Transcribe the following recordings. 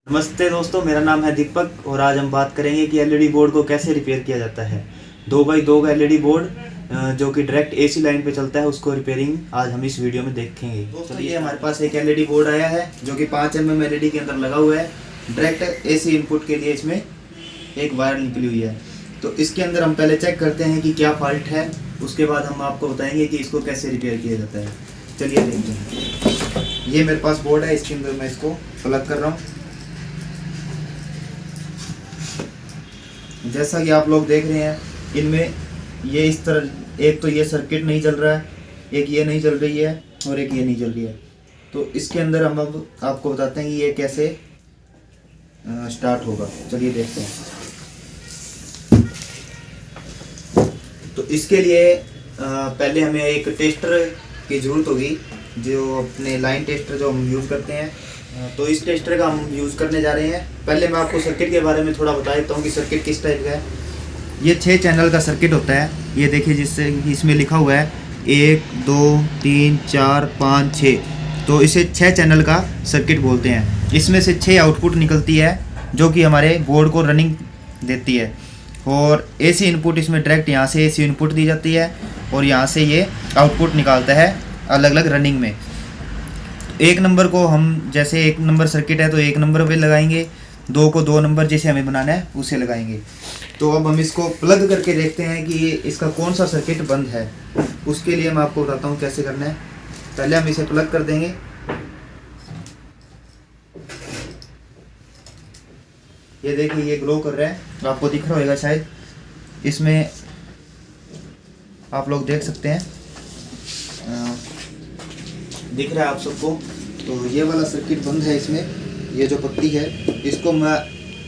नमस्ते दोस्तों, मेरा नाम है दीपक और आज हम बात करेंगे कि एलईडी बोर्ड को कैसे रिपेयर किया जाता है। 2x2 का एलईडी बोर्ड जो कि डायरेक्ट एसी लाइन पे चलता है, उसको रिपेयरिंग आज हम इस वीडियो में देखेंगे। दोस्तों ये हमारे पास एक एलईडी बोर्ड आया है जो कि 5 mm एलईडी के अंदर लगा हुआ है। डायरेक्ट एसी इनपुट के लिए इसमें एक वायर निकली हुई है। तो इसके अंदर हम पहले चेक करते हैं कि क्या फॉल्ट है, उसके बाद हम आपको बताएंगे कि इसको कैसे रिपेयर किया जाता है। चलिए देखते हैं। ये मेरे पास बोर्ड है, इसके अंदर मैं इसको प्लग कर रहा हूँ। जैसा कि आप लोग देख रहे हैं, इनमें ये इस तरह एक तो ये सर्किट नहीं चल रहा है, एक ये नहीं चल रही है और एक ये नहीं चल रही है। तो इसके अंदर हम अब आपको बताते हैं कि ये कैसे स्टार्ट होगा। चलिए देखते हैं। तो इसके लिए पहले हमें एक टेस्टर की ज़रूरत होगी, जो अपने लाइन टेस्टर जो हम यूज़ करते हैं। तो इस टेस्टर का हम यूज़ करने जा रहे हैं। पहले मैं आपको सर्किट के बारे में थोड़ा बता देता हूँ कि सर्किट किस टाइप का है। ये 6 चैनल का सर्किट होता है। ये देखिए, जिससे इसमें लिखा हुआ है 1 2 3 4 5 6। तो इसे 6 चैनल का सर्किट बोलते हैं। इसमें से 6 आउटपुट निकलती है जो कि हमारे बोर्ड को रनिंग देती है। और एसी इनपुट इसमें डायरेक्ट यहाँ से एसी इनपुट दी जाती है और यहाँ से ये आउटपुट निकालता है अलग अलग रनिंग में। एक नंबर को हम, जैसे 1 नंबर सर्किट है तो 1 नंबर पे लगाएंगे, 2 को 2 नंबर जैसे हमें बनाना है उसे लगाएंगे। तो अब हम इसको प्लग करके देखते हैं कि इसका कौन सा सर्किट बंद है। उसके लिए मैं आपको बताता हूँ कैसे करना है। पहले हम इसे प्लग कर देंगे। ये देखिए, ये ग्लो कर रहा है, आपको दिख रहा होगा शायद। इसमें आप लोग देख सकते हैं, दिख रहा है आप सबको। तो ये वाला सर्किट बंद है। इसमें ये जो पत्ती है, इसको मैं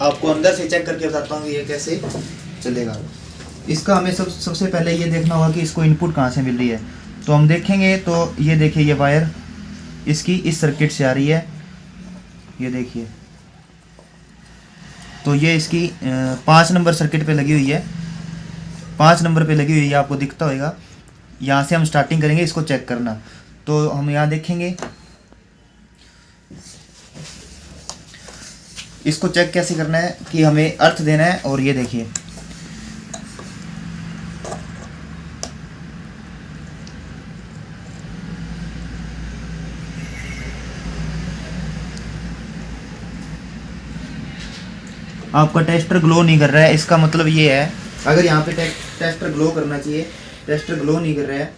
आपको अंदर से चेक करके बताता हूँ कि ये कैसे चलेगा। इसका हमें सबसे पहले ये देखना होगा कि इसको इनपुट कहाँ से मिल रही है। तो हम देखेंगे तो ये देखिए, ये वायर इसकी इस सर्किट से आ रही है। ये देखिए, तो ये इसकी 5 नंबर सर्किट पे लगी हुई है। 5 नंबर पे लगी हुई है, आपको दिखता होगा। यहाँ से हम स्टार्टिंग करेंगे इसको चेक करना। तो हम यहाँ देखेंगे इसको चेक कैसे करना है कि हमें अर्थ देना है। और ये देखिए, आपका टेस्टर ग्लो नहीं कर रहा है, इसका मतलब ये है, अगर यहाँ पे टेस्टर ग्लो करना चाहिए, टेस्टर ग्लो नहीं कर रहा है,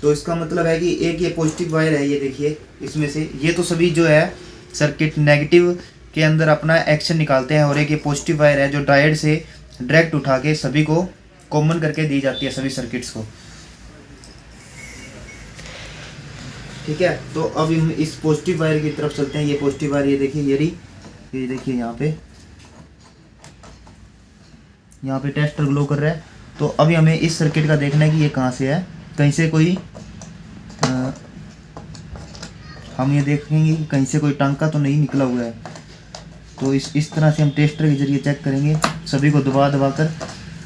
तो इसका मतलब है कि एक ये पॉजिटिव वायर है। ये देखिए, इसमें से ये तो सभी जो है सर्किट नेगेटिव के अंदर अपना एक्शन निकालते हैं, और एक ये पॉजिटिव वायर है जो डायोड से डायरेक्ट उठा के सभी को कॉमन करके दी जाती है, सभी सर्किट्स को। ठीक है, तो अब हम इस पॉजिटिव वायर की तरफ चलते हैं। ये पॉजिटिव वायर, ये देखिए, ये देखिए यहाँ पे टेस्टर ग्लो कर रहा है। तो अभी हमें इस सर्किट का देखना है कि ये कहाँ से है। कहीं से कोई हम ये देखेंगे कि कहीं से कोई टांका तो नहीं निकला हुआ है। तो इस तरह से हम टेस्टर के जरिए चेक करेंगे सभी को दबा कर,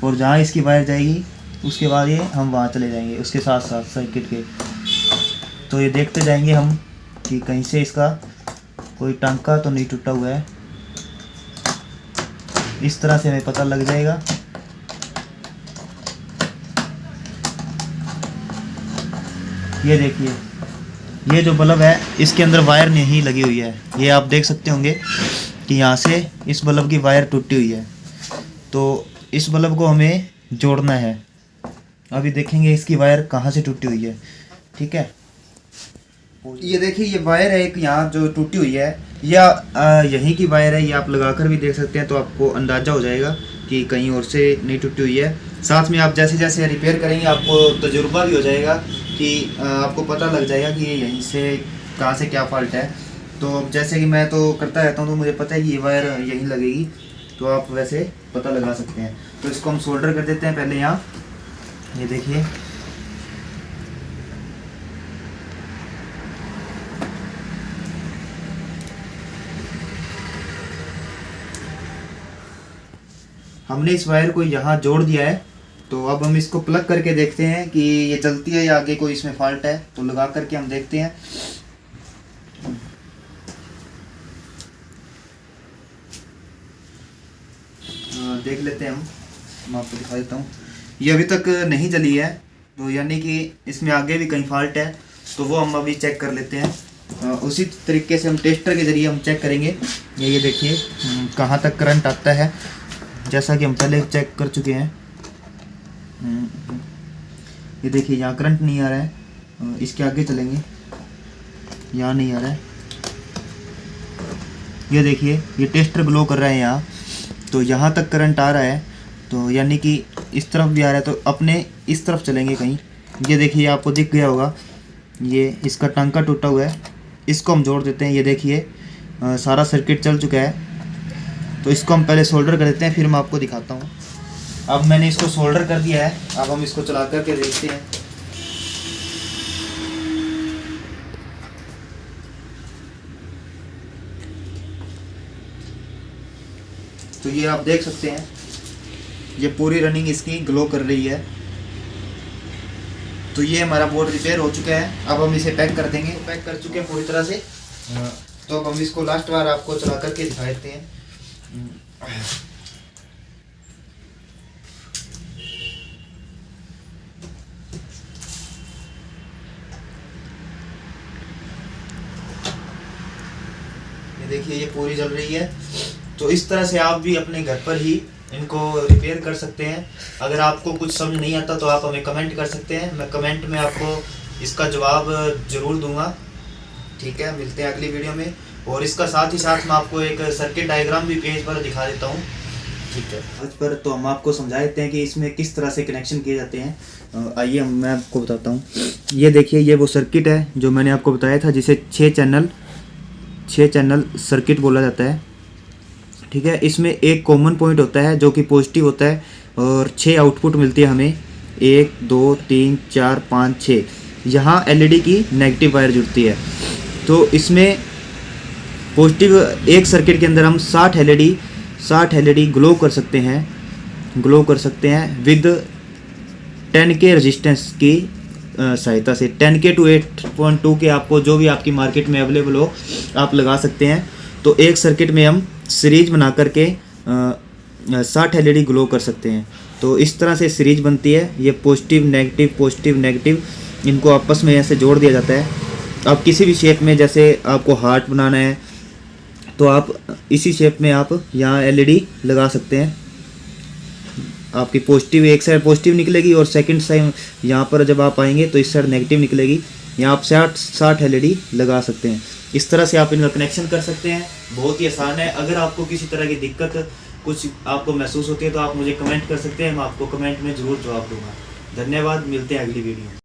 और जहाँ इसकी वायर जाएगी उसके बाद ये हम वहाँ चले जाएंगे उसके साथ साथ सर्किट के। तो ये देखते जाएंगे हम कि कहीं से इसका कोई टांका तो नहीं टूटा हुआ है। इस तरह से हमें पता लग जाएगा। ये देखिए, ये जो बल्ब है इसके अंदर वायर नहीं लगी हुई है। ये आप देख सकते होंगे कि यहाँ से इस बल्ब की वायर टूटी हुई है। तो इस बल्ब को हमें जोड़ना है। अभी देखेंगे इसकी वायर कहाँ से टूटी हुई है। ठीक है, ये देखिए, ये वायर है एक यहाँ जो टूटी हुई है, या यहीं की वायर है। ये आप लगाकर भी देख सकते हैं, तो आपको अंदाज़ा हो जाएगा कि कहीं और से नहीं टूटी हुई है। साथ में आप जैसे जैसे रिपेयर करेंगे आपको तजुर्बा भी हो जाएगा कि आपको पता लग जाएगा कि ये यहीं से कहाँ से क्या फॉल्ट है। तो जैसे कि मैं तो करता रहता हूँ, तो मुझे पता है कि ये वायर यहीं लगेगी, तो आप वैसे पता लगा सकते हैं। तो इसको हम सोल्डर कर देते हैं पहले यहाँ। ये देखिए, हमने इस वायर को यहाँ जोड़ दिया है। तो अब हम इसको प्लग करके देखते हैं कि ये चलती है या आगे कोई इसमें फॉल्ट है। तो लगा करके हम देखते हैं। देख लेते हैं हम। मैं आपको दिखा देता हूँ, ये अभी तक नहीं जली है, तो यानी कि इसमें आगे भी कहीं फॉल्ट है, तो वो हम अभी चेक कर लेते हैं। उसी तरीके से हम टेस्टर के ज़रिए हम चेक करेंगे। ये देखिए कहाँ तक करंट आता है, जैसा कि हम पहले चेक कर चुके हैं। ये देखिए यहाँ करंट नहीं आ रहा है, इसके आगे चलेंगे, यहाँ नहीं आ रहा है। ये देखिए ये टेस्टर ग्लो कर रहा है यहाँ, तो यहाँ तक करंट आ रहा है, तो यानी कि इस तरफ भी आ रहा है, तो अपने इस तरफ चलेंगे कहीं। ये देखिए आपको दिख गया होगा, ये इसका टांका टूटा हुआ है, इसको हम जोड़ देते हैं। ये देखिए सारा सर्किट चल चुका है, तो इसको हम पहले सोल्डर कर देते हैं, फिर मैं आपको दिखाता हूँ। अब मैंने इसको सोल्डर कर दिया है, अब हम इसको चला करके देखते हैं। तो ये आप देख सकते हैं, ये पूरी रनिंग इसकी ग्लो कर रही है। तो ये हमारा बोर्ड रिपेयर हो चुका है, अब हम इसे पैक कर देंगे। पैक कर चुके हैं पूरी तरह से, तो अब हम इसको लास्ट बार आपको चला करके दिखा देते हैं। ये देखिए ये पूरी जल रही है। तो इस तरह से आप भी अपने घर पर ही इनको रिपेयर कर सकते हैं। अगर आपको कुछ समझ नहीं आता तो आप हमें कमेंट कर सकते हैं, मैं कमेंट में आपको इसका जवाब ज़रूर दूंगा। ठीक है, मिलते हैं अगली वीडियो में, और इसका साथ ही साथ मैं आपको एक सर्किट डायग्राम भी पेज पर दिखा देता हूँ। ठीक है, आज पर तो हम आपको समझा देते हैं कि इसमें किस तरह से कनेक्शन किए जाते हैं। आइए मैं आपको बताता हूँ। ये देखिए ये वो सर्किट है जो मैंने आपको बताया था, जिसे 6 चैनल सर्किट बोला जाता है। ठीक है, इसमें एक कॉमन पॉइंट होता है जो कि पॉजिटिव होता है, और 6 आउटपुट मिलती है हमें, 1 2 3 4 5 6। यहाँ एलईडी की नेगेटिव वायर जुड़ती है। तो इसमें पॉजिटिव एक सर्किट के अंदर हम 60 एलईडी ग्लो कर सकते हैं विद 10K रेजिस्टेंस की सहायता से। 10K टू 8.2K आपको जो भी आपकी मार्केट में अवेलेबल हो आप लगा सकते हैं। तो एक सर्किट में हम सीरीज बना करके 60 एलईडी ग्लो कर सकते हैं। तो इस तरह से सीरीज बनती है, ये पॉजिटिव नेगेटिव इनको आपस में ऐसे जोड़ दिया जाता है। आप किसी भी शेप में, जैसे आपको हार्ट बनाना है तो आप इसी शेप में आप यहाँ एलईडी लगा सकते हैं। आपकी पॉजिटिव एक साइड पॉजिटिव निकलेगी, और सेकंड साइड यहाँ पर जब आप आएंगे तो इस साइड नेगेटिव निकलेगी। यहाँ आप 60 एलईडी लगा सकते हैं। इस तरह से आप इनका कनेक्शन कर सकते हैं, बहुत ही आसान है। अगर आपको किसी तरह की दिक्कत कुछ आपको महसूस होती है तो आप मुझे कमेंट कर सकते हैं, मैं आपको कमेंट में ज़रूर जवाब दूंगा। धन्यवाद, मिलते हैं अगली वीडियो में।